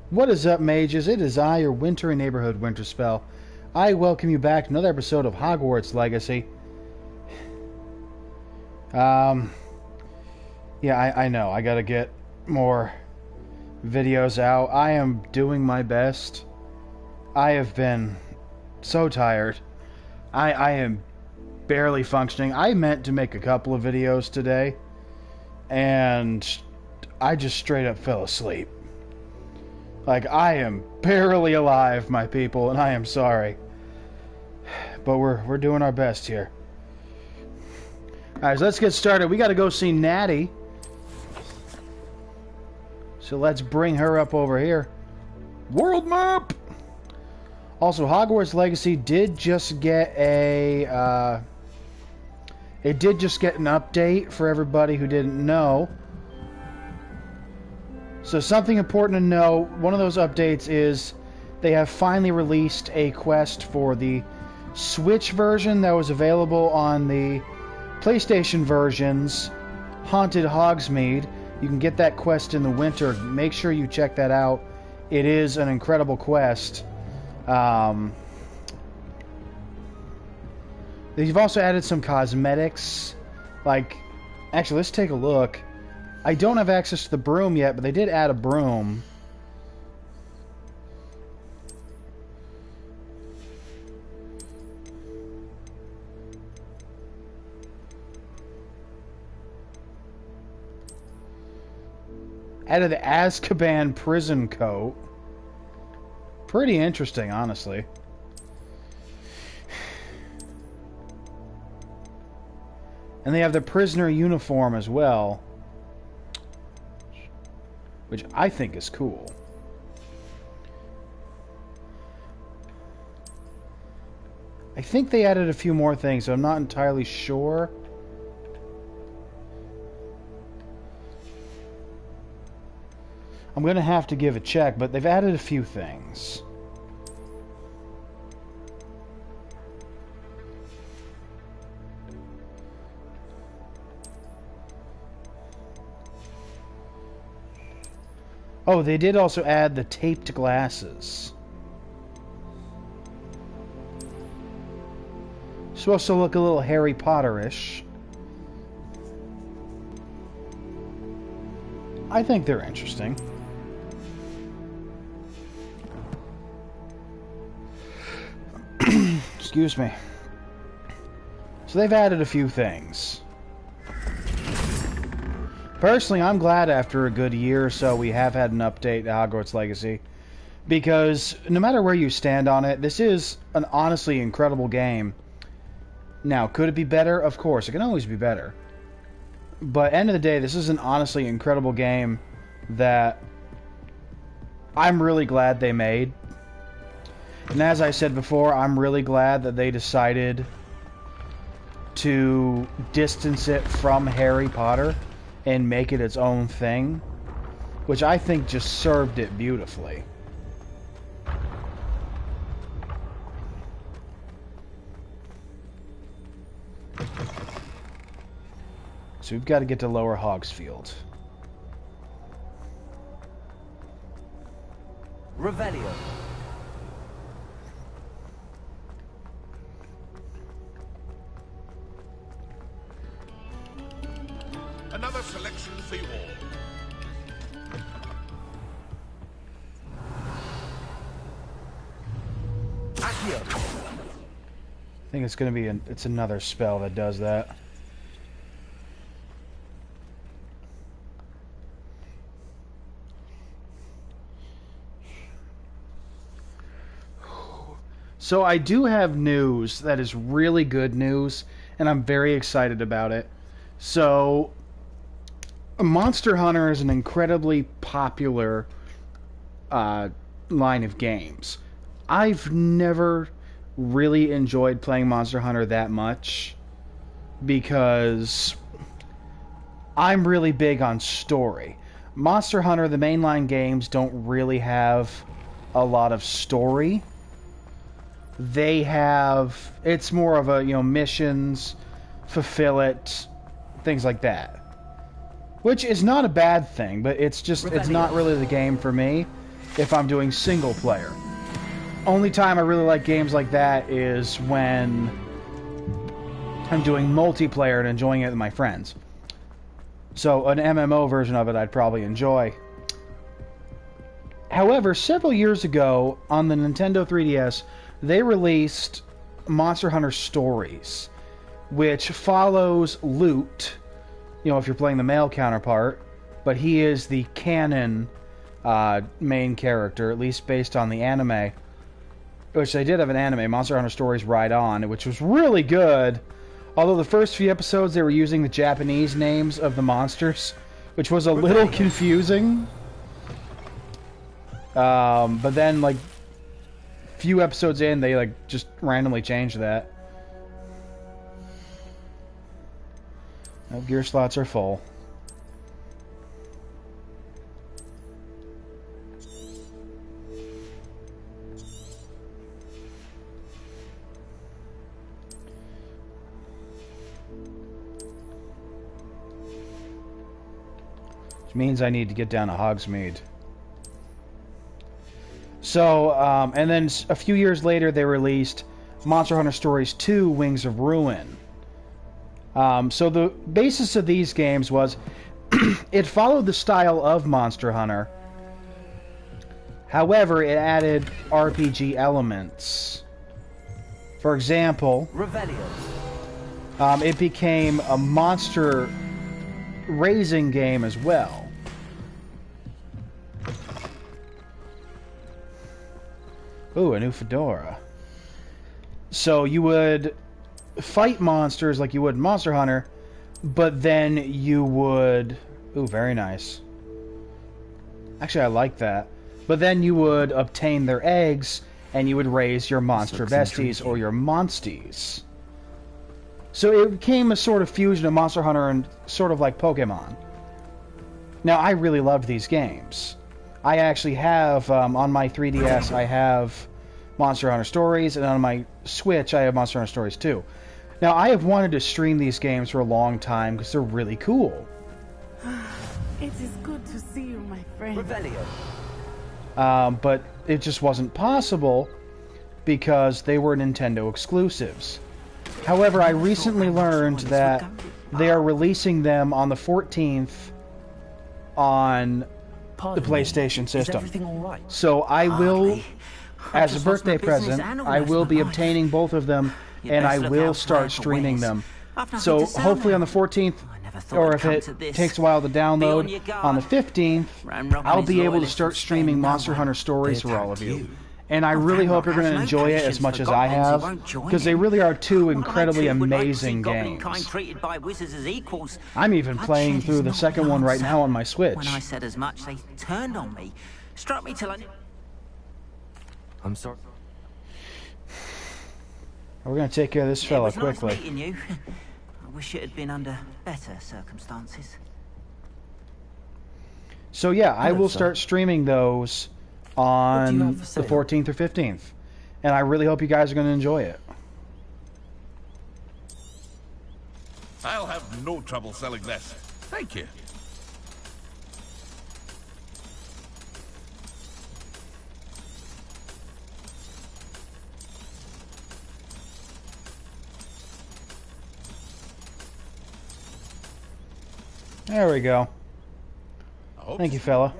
What is up, mages? It is I, your wintry neighborhood Winterspell. I welcome you back to another episode of Hogwarts Legacy. Yeah, I know. I gotta get more videos out. I am doing my best. I have been so tired. I am barely functioning. I meant to make a couple of videos today, and I just straight up fell asleep. Like, I am barely alive, my people, and I am sorry. But we're doing our best here. Alright, so let's get started. We gotta go see Natty. So let's bring her up over here. World map! Also, Hogwarts Legacy did just get a, it did just get an update for everybody who didn't know. So something important to know, one of those updates is they have finally released a quest for the Switch version that was available on the PlayStation versions, Haunted Hogsmeade. You can get that quest in the winter. Make sure you check that out. It is an incredible quest. They've also added some cosmetics. Like, actually, let's take a look. I don't have access to the broom yet, but they did add a broom. Added the Azkaban prison coat. Pretty interesting, honestly. And they have the prisoner uniform as well, which I think is cool. I think they added a few more things, so I'm not entirely sure. I'm going to have to give a check, but they've added a few things. Oh, they did also add the taped glasses. Supposed to look a little Harry Potter-ish. I think they're interesting. Excuse me. So they've added a few things. Personally, I'm glad after a good year or so we have had an update to Hogwarts Legacy, because no matter where you stand on it, this is an honestly incredible game. Now, could it be better? Of course, it can always be better. But end of the day, this is an honestly incredible game that I'm really glad they made. And as I said before, I'm really glad that they decided to distance it from Harry Potter and make it its own thing, which I think just served it beautifully. So we've got to get to Lower Hogsfield. Revelio. Another selection for you all. Accio. I think it's going to be it's another spell that does that. So I do have news that is really good news, and I'm very excited about it. So Monster Hunter is an incredibly popular line of games. I've never really enjoyed playing Monster Hunter that much because I'm really big on story. Monster Hunter, the mainline games, don't really have a lot of story. They have, it's more of a, missions, fulfill it, things like that. Which is not a bad thing, but it's just, it's not really the game for me. if I'm doing single player. Only time I really like games like that is when I'm doing multiplayer and enjoying it with my friends. So an MMO version of it I'd probably enjoy. However, several years ago on the Nintendo 3DS, they released Monster Hunter Stories, which follows Lute, you know, if you're playing the male counterpart, but he is the canon main character, at least based on the anime, which they did have an anime, Monster Hunter Stories Ride On, which was really good. Although the first few episodes they were using the Japanese names of the monsters, which was a little confusing. But then, like, few episodes in, they, like, just randomly changed that. No, gear slots are full. Which means I need to get down to Hogsmeade. So, and then a few years later, they released Monster Hunter Stories 2, Wings of Ruin. So the basis of these games was it followed the style of Monster Hunter. However, it added RPG elements. For example, it became a monster raising game as well. Ooh, a new fedora. So you would fight monsters like you would in Monster Hunter, but then you would... Ooh, very nice. Actually, I like that. But then you would obtain their eggs, and you would raise your monster besties or your monsties. So it became a sort of fusion of Monster Hunter and sort of like Pokemon. Now, I really loved these games. I actually have, on my 3DS, I have Monster Hunter Stories, and on my Switch, I have Monster Hunter Stories 2. Now, I have wanted to stream these games for a long time because they're really cool. It is good to see you, my friend. But it just wasn't possible because they were Nintendo exclusives. However, I recently learned that they are releasing them on the 14th on the PlayStation system. So I will, as a birthday present, I will be obtaining both of them, and I will start streaming them. So hopefully on the 14th, or if it takes a while to download, on the 15th, I'll be able to start streaming Monster Hunter Stories for all of you. And I really hope you're going to enjoy it as much as I have, because they really are two incredibly amazing games. I'm even playing through the second one right now on my Switch. When I said as much, they turned on me, struck me till I... I'm sorry. We're going to take care of this fella quickly. Nice meeting you. I wish it had been under better circumstances. So yeah, I will start streaming those on the 14th or 15th. And I really hope you guys are going to enjoy it. I'll have no trouble selling this. Thank you. There we go. Thank you, fella.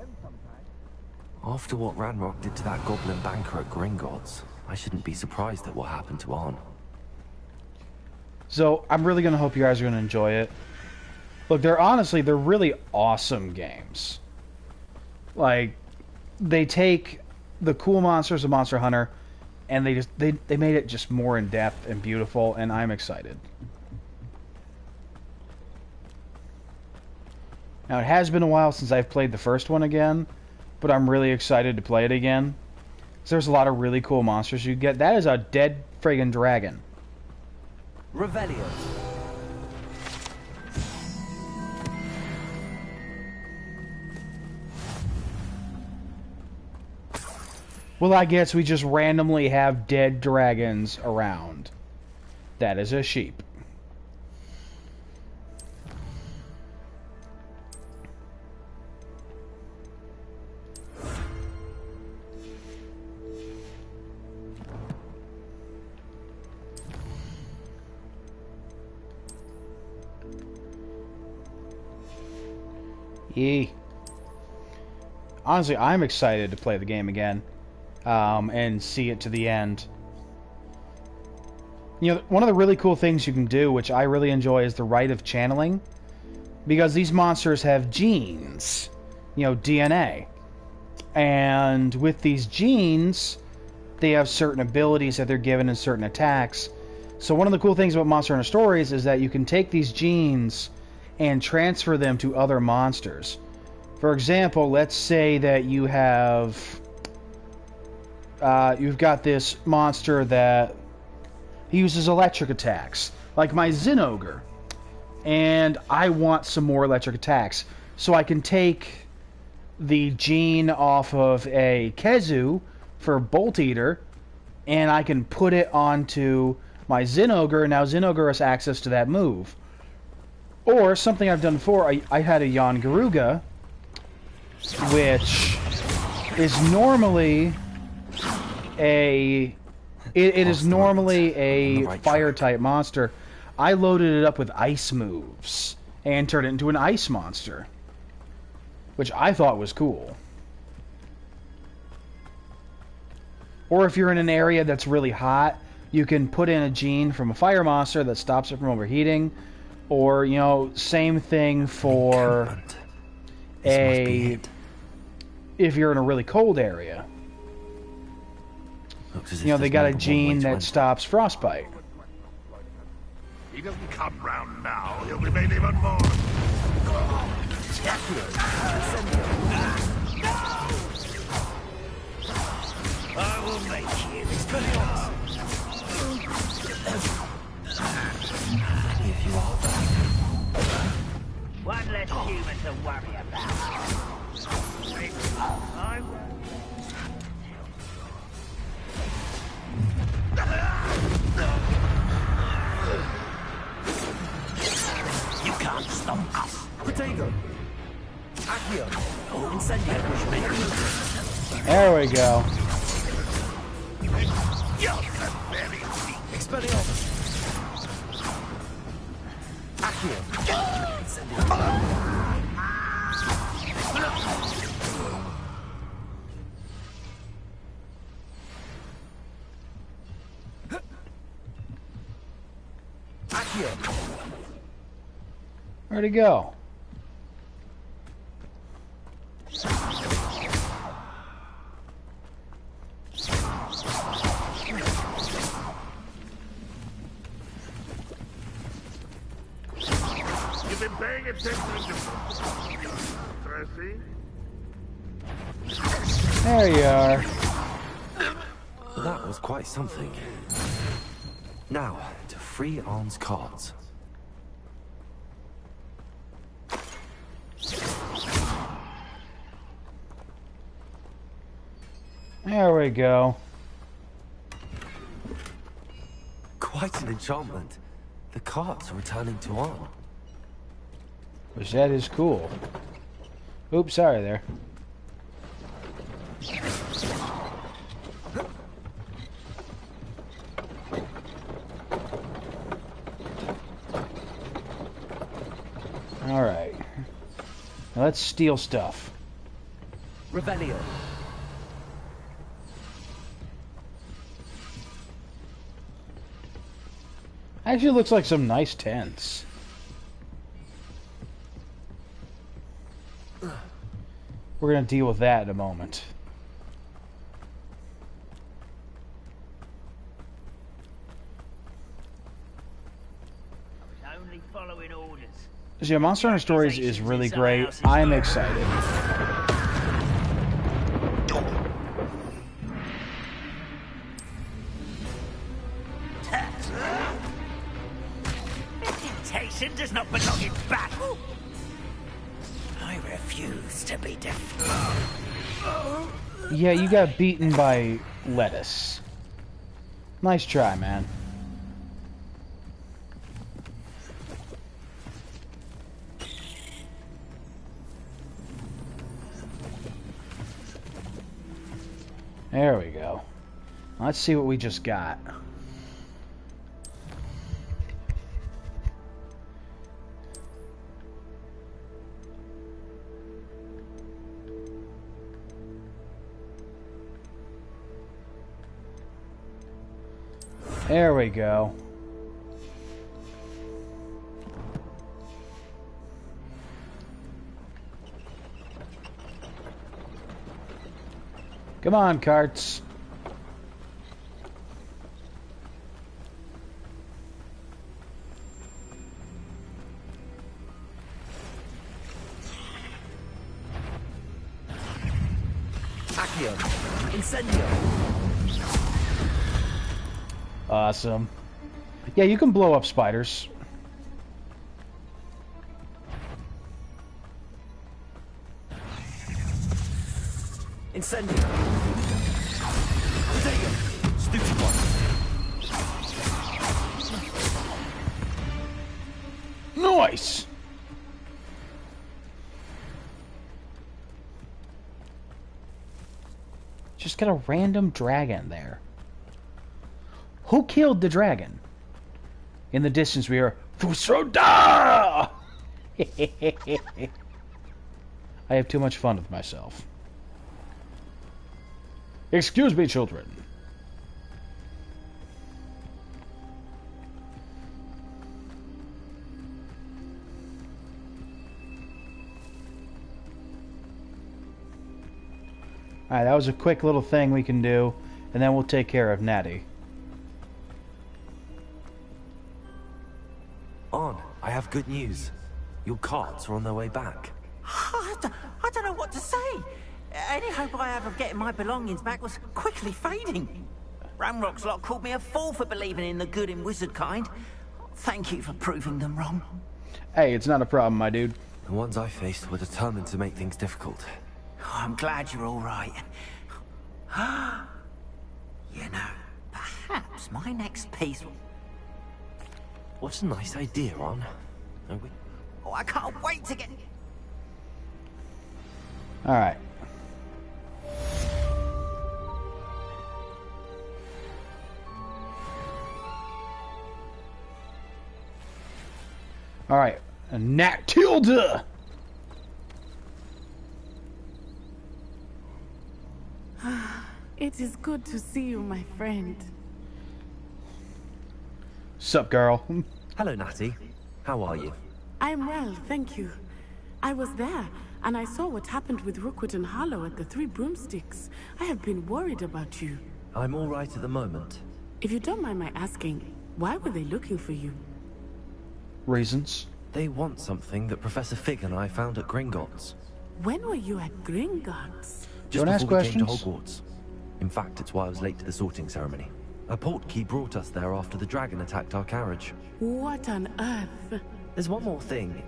After what Ranrock did to that goblin banker at Gringotts, I shouldn't be surprised at what happened to Arn. So, I'm really going to hope you guys are going to enjoy it. Look, they're really awesome games. Like, they take the cool monsters of Monster Hunter, and they made it just more in-depth and beautiful, and I'm excited. Now, it has been a while since I've played the first one again, but I'm really excited to play it again. Because there's a lot of really cool monsters you get. That is a dead friggin' dragon. Revelio. Well, I guess we just randomly have dead dragons around. That is a sheep. Honestly, I'm excited to play the game again, and see it to the end. You know, one of the really cool things you can do, which I really enjoy, is the rite of channeling. Because these monsters have genes, you know, DNA. And with these genes, they have certain abilities that they're given and certain attacks. So one of the cool things about Monster Hunter Stories is that you can take these genes and transfer them to other monsters. For example, let's say that you have... you've got this monster that uses electric attacks, like my Zinogre. And I want some more electric attacks. So I can take the gene off of a Kezu for Bolt Eater, and I can put it onto my Zinogre. Now Zinogre has access to that move. Or something I've done before, I had a Yangaruga, which is normally a... It is normally a fire-type monster. I loaded it up with ice moves and turned it into an ice monster, which I thought was cool. Or if you're in an area that's really hot, you can put in a gene from a fire monster that stops it from overheating. Or, you know, same thing for if you're in a really cold area. You know, they got a gene that stops frostbite. He doesn't come round now, he'll be made even more. I will make you. If you are back. One less human to worry about. You can't stop us. Potato. Accio. Incendio. There we go. Expelliarmus. Accio. Incendio. Accio. Where'd he go? You've been paying attention to Tracy? There you are. That was quite something. Now, to free Arn's cards. There we go. Quite an enchantment. The cards are returning to Arn. Which that is cool. Oops, sorry there. Alright. Now let's steal stuff. Revelio. Actually looks like some nice tents. We're gonna deal with that in a moment. Only following orders. So yeah, Monster Hunter Stories is really great. I'm excited. Reputation does not belong in battle. I refuse to be defeated. Yeah, you got beaten by lettuce. Nice try, man. There we go. Let's see what we just got. There we go. Come on, carts. Accio! Incendio! Awesome. Yeah, you can blow up spiders. Incendio! Incendio! Stupid one! Nice! Just got a random dragon there. Who killed the dragon? In the distance we hear Fusroda! I have too much fun with myself. Excuse me, children. Alright, that was a quick little thing we can do, and then we'll take care of Natty. On, I have good news. Your carts are on their way back. I don't know what to say. Any hope I have of getting my belongings back was quickly fading. Ramrock's lot called me a fool for believing in the good in wizard kind. Thank you for proving them wrong. Hey, it's not a problem, my dude. The ones I faced were determined to make things difficult. Oh, I'm glad you're all right. You know, perhaps my next piece will... What a nice idea, Ron. Oh, I can't wait to get... Alright. Alright. Natilda! It is good to see you, my friend. Sup, girl? Hello, Natty. How are you? I'm well, thank you. I was there, and I saw what happened with Rookwood and Harlow at the Three Broomsticks. I have been worried about you. I'm all right at the moment. If you don't mind my asking, why were they looking for you? Reasons? They want something that Professor Fig and I found at Gringotts. When were you at Gringotts? Just Don't ask before we came to questions. Hogwarts. In fact, it's why I was late to the sorting ceremony. A portkey brought us there after the dragon attacked our carriage. What on earth? There's one more thing.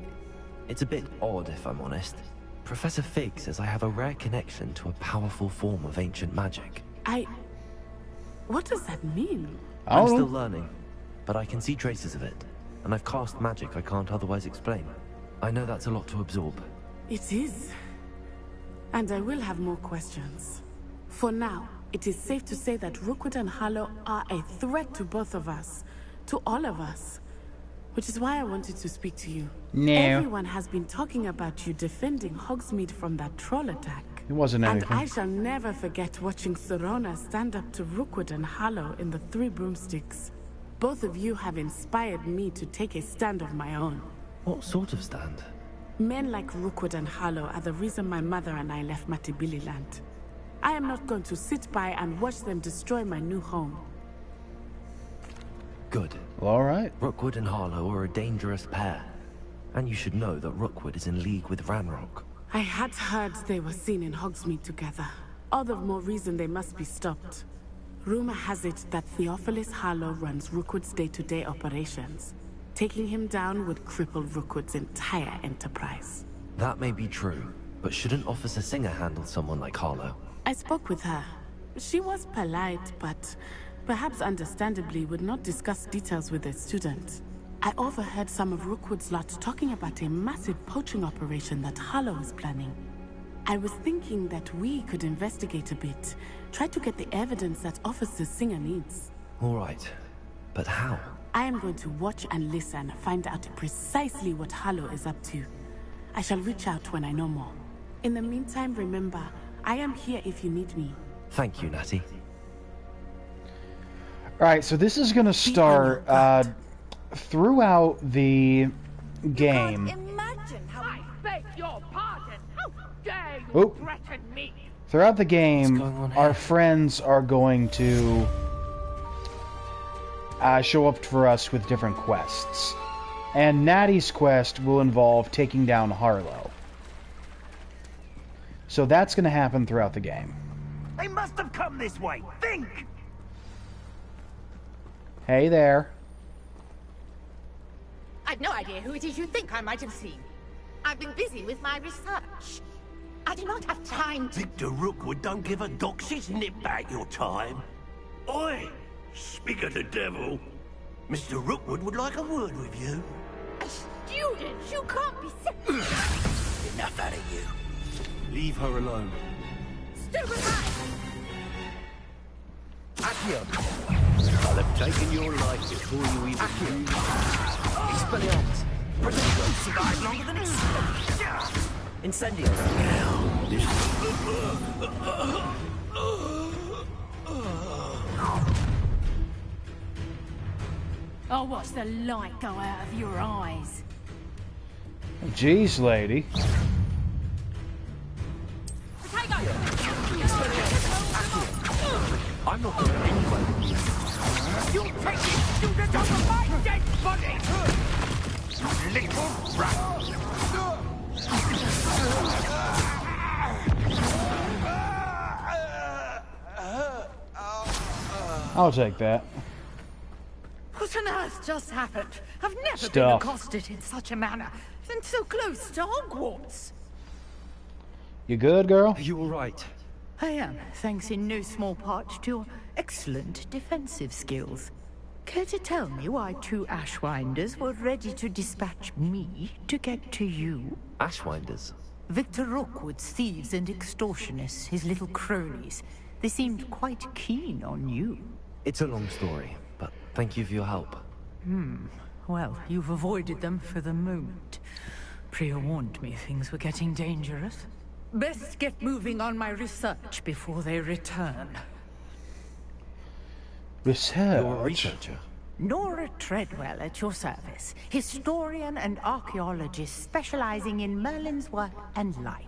It's a bit odd, if I'm honest. Professor Fig says I have a rare connection to a powerful form of ancient magic. What does that mean? I'm Oh. still learning, but I can see traces of it. And I've cast magic I can't otherwise explain. I know that's a lot to absorb. It is. And I will have more questions. For now, it is safe to say that Rookwood and Harlow are a threat to both of us. To all of us. Which is why I wanted to speak to you. No. Everyone has been talking about you defending Hogsmeade from that troll attack. It wasn't And anything. I shall never forget watching Sorona stand up to Rookwood and Harlow in the Three Broomsticks. Both of you have inspired me to take a stand of my own. What sort of stand? Men like Rookwood and Harlow are the reason my mother and I left Matabeleland. I am not going to sit by and watch them destroy my new home. Good. Alright. Rookwood and Harlow are a dangerous pair. And you should know that Rookwood is in league with Ranrock. I had heard they were seen in Hogsmeade together. All the more reason they must be stopped. Rumor has it that Theophilus Harlow runs Rookwood's day-to-day operations. Taking him down would cripple Rookwood's entire enterprise. That may be true, but shouldn't Officer Singer handle someone like Harlow? I spoke with her. She was polite, but perhaps understandably would not discuss details with a student. I overheard some of Rookwood's lot talking about a massive poaching operation that Harlow is planning. I was thinking that we could investigate a bit, try to get the evidence that Officer Singer needs. All right, but how? I am going to watch and listen, find out precisely what Harlow is up to. I shall reach out when I know more. In the meantime, remember, I am here if you need me. Thank you, Natty. Alright, so this is gonna start throughout the game. Imagine how I beg your pardon. How dare you Oop. threaten me? Throughout the game, going on our here? friends are going to show up for us with different quests. And Natty's quest will involve taking down Harlow. So that's going to happen throughout the game. They must have come this way. Think! Hey there. I've no idea who it is you think I might have seen. I've been busy with my research. I do not have time to... Victor Rookwood don't give a doxy's nip back your time. Oi! Speak of the devil. Mr. Rookwood would like a word with you. A student! You can't be serious! Enough out of you. Leave her alone. Stupid lie! Accio! I'll have taken your life before you even knew. Expelliarmus! You survived longer than expected. Incendio! I'll watch the light go out of your eyes. Jeez, lady. I'm not going anywhere with you. You take this student off of my dead body! Little rat! I'll take that. What on earth just happened? I've never been Stuff. accosted in such a manner, and so close to Hogwarts. You good, girl? Are you alright? I am, thanks in no small part to your excellent defensive skills. Care to tell me why two Ashwinders were ready to dispatch me to get to you? Ashwinders? Victor Rookwood's thieves and extortionists, his little cronies. They seemed quite keen on you. It's a long story, but thank you for your help. Well, you've avoided them for the moment. Priya warned me things were getting dangerous. Best get moving on my research before they return. Research. You're a researcher. Nora Treadwell at your service, historian and archaeologist specializing in Merlin's work and life.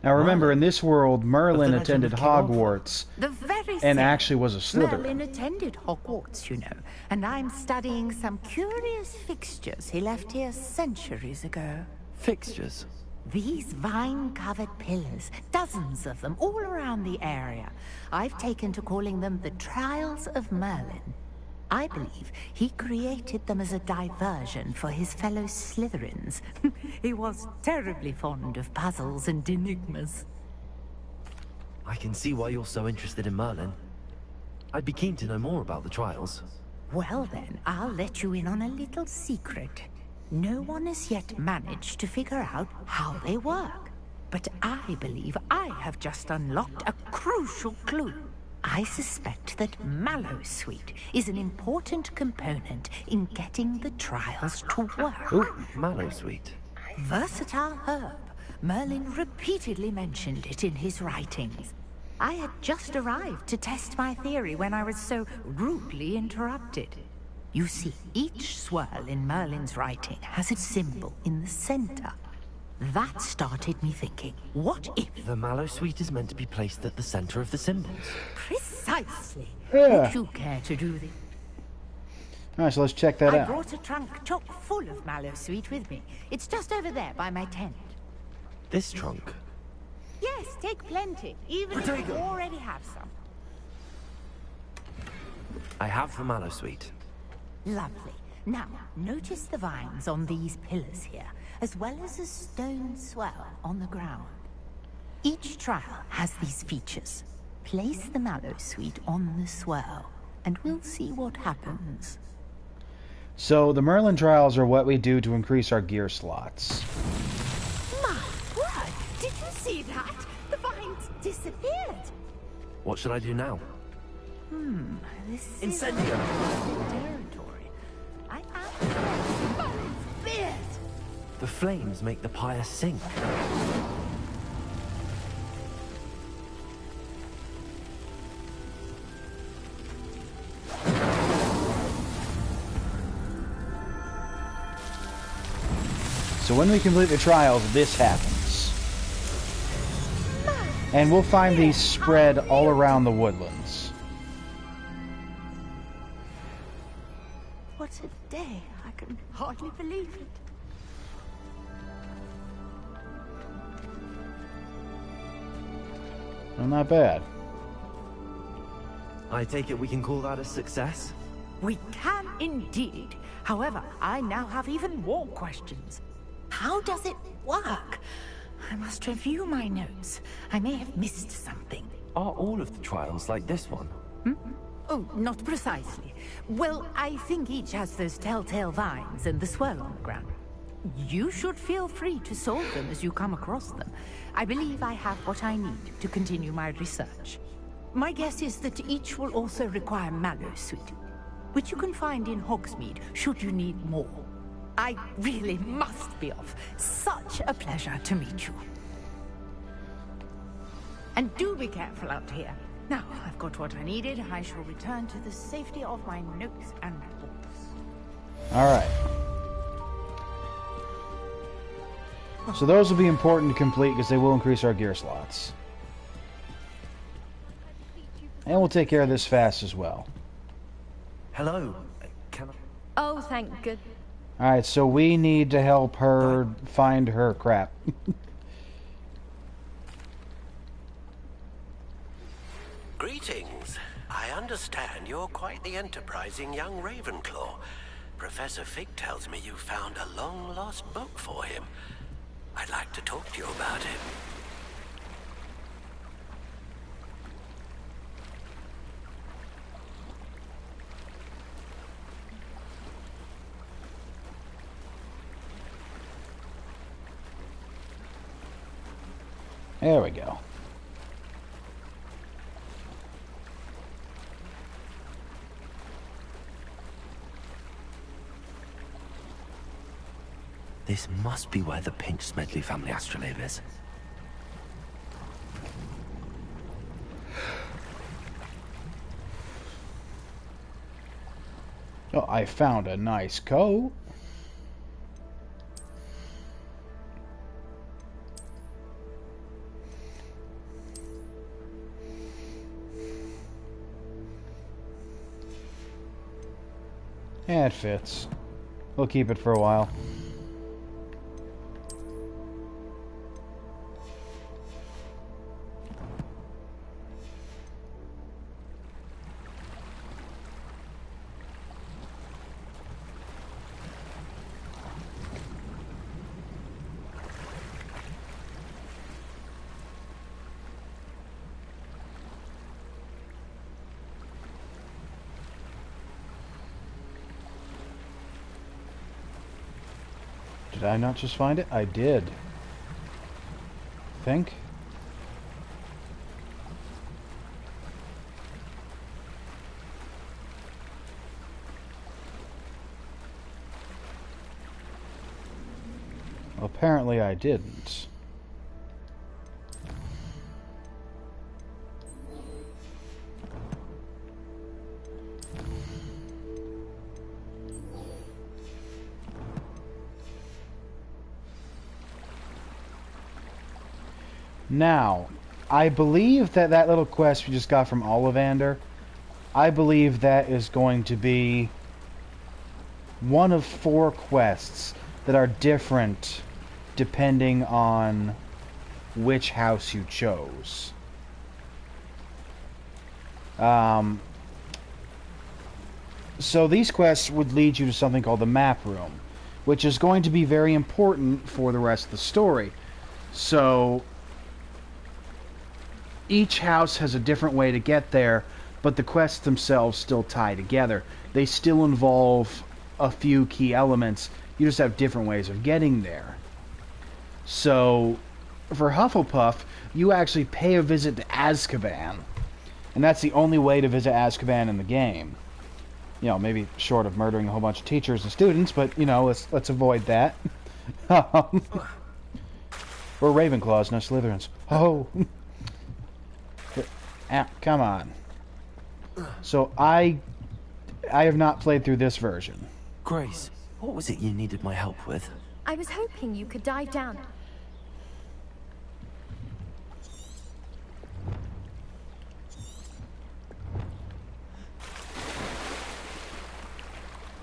Now remember, in this world, Merlin Legend attended of King Arthur. Hogwarts The very and same. actually was a Slytherin. Merlin attended Hogwarts, you know, and I'm studying some curious fixtures he left here centuries ago. Fixtures? These vine-covered pillars, dozens of them, all around the area. I've taken to calling them the Trials of Merlin. I believe he created them as a diversion for his fellow Slytherins. He was terribly fond of puzzles and enigmas. I can see why you're so interested in Merlin. I'd be keen to know more about the trials. Well then, I'll let you in on a little secret. No one has yet managed to figure out how they work. But I believe I have just unlocked a crucial clue. I suspect that Mallowsweet is an important component in getting the trials to work. Ooh, Mallowsweet. Versatile herb. Merlin repeatedly mentioned it in his writings. I had just arrived to test my theory when I was so rudely interrupted. You see, each swirl in Merlin's writing has its symbol in the center. That started me thinking, what if... The Mallowsweet is meant to be placed at the center of the symbols. Precisely. Yeah. Would you care to do this? Alright, so let's check that I out. brought a trunk chock full of Mallowsweet with me. It's just over there by my tent. This trunk? Yes, take plenty, even if you already have some. I have the Mallowsweet. Lovely. Now, notice the vines on these pillars here, as well as a stone swell on the ground. Each trial has these features. Place the Mallowsweet on the swell, and we'll see what happens. So the Merlin trials are what we do to increase our gear slots. My word! Did you see that? The vines disappeared. What should I do now? This is Incendio! territory. I am beard. The flames make the pyre sink. when we complete the trials, this happens. And we'll find these spread all around the woodlands. What a day. I can hardly believe it. Well, not bad. I take it we can call that a success? We can indeed. However, I now have even more questions. How does it work? I must review my notes. I may have missed something. Are all of the trials like this one? Oh, not precisely. Well, I think each has those telltale vines and the swirl on the ground. You should feel free to solve them as you come across them. I believe I have what I need to continue my research. My guess is that each will also require mallow sweet, which you can find in Hogsmeade should you need more. I really must be off. Such a pleasure to meet you. And do be careful out here. Now, I've got what I needed. I shall return to the safety of my notes and books. Alright. So those will be important to complete because they will increase our gear slots. And we'll take care of this fast as well. Hello. Can I... Oh, thank good. Alright, so we need to help her find her crap. Greetings. I understand you're quite the enterprising young Ravenclaw. Professor Fig tells me you found a long-lost book for him. I'd like to talk to you about it. There we go. This must be where the Pinch Smedley family astrolabe is. Oh, I found a nice coat. Yeah, it fits. We'll keep it for a while. Did I not just find it? I did. Think? Well, apparently I didn't. Now, I believe that that little quest we just got from Ollivander, I believe that is going to be one of 4 quests that are different depending on which house you chose. So these quests would lead you to something called the map room, which is going to be very important for the rest of the story. So each house has a different way to get there, but the quests themselves still tie together. They still involve a few key elements. You just have different ways of getting there. So, for Hufflepuff, you actually pay a visit to Azkaban. And that's the only way to visit Azkaban in the game. You know, maybe short of murdering a whole bunch of teachers and students, but, you know, let's avoid that. We're Ravenclaws, no Slytherins. Oh! Come on. So I have not played through this version. Grace, what was it you needed my help with? I was hoping you could dive down.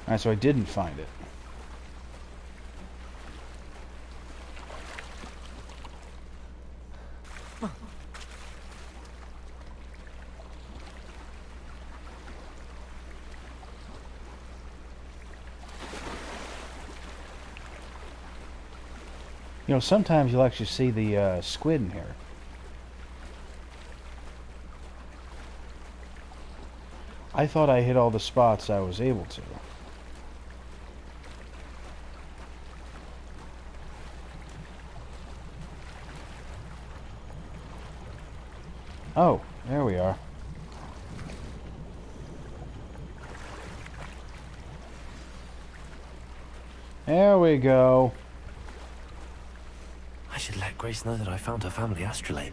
Alright, so I didn't find it. You know, sometimes you'll actually see the squid in here. I thought I hit all the spots I was able to. Oh, there we are. There we go. I should let Grace know that I found her family astrolabe.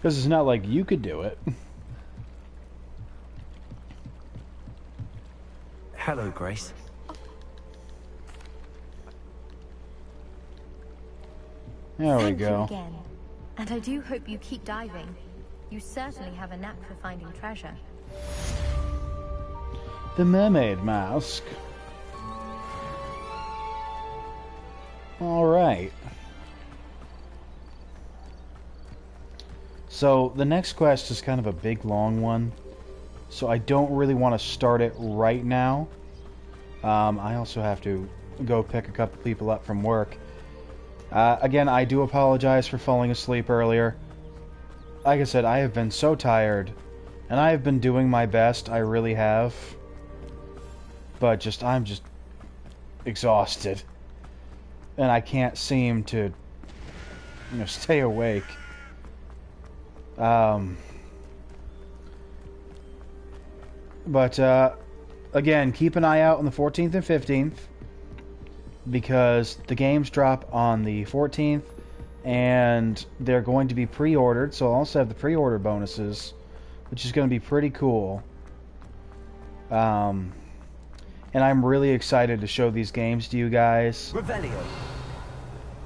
Because it's not like you could do it. Hello, Grace. There we Thank you go. again. And I do hope you keep diving. You certainly have a knack for finding treasure. The mermaid mask. Alright. So, the next quest is kind of a big, long one. So I don't really want to start it right now. I also have to go pick a couple people up from work. Again, I do apologize for falling asleep earlier. Like I said, I have been so tired. And I have been doing my best, I really have. But I'm just exhausted. And I can't seem to, stay awake. But again, keep an eye out on the 14th and 15th. Because the games drop on the 14th. And they're going to be pre-ordered. So I'll also have the pre-order bonuses. Which is going to be pretty cool. And I'm really excited to show these games to you guys. Revelio.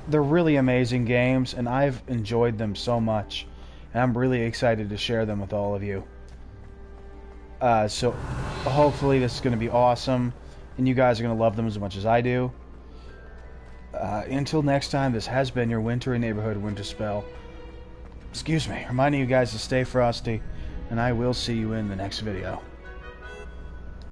They're really amazing games, and I've enjoyed them so much. And I'm really excited to share them with all of you. So hopefully this is going to be awesome, and you guys are going to love them as much as I do. Until next time, this has been your wintry neighborhood Winterspell. Excuse me, reminding you guys to stay frosty, and I will see you in the next video.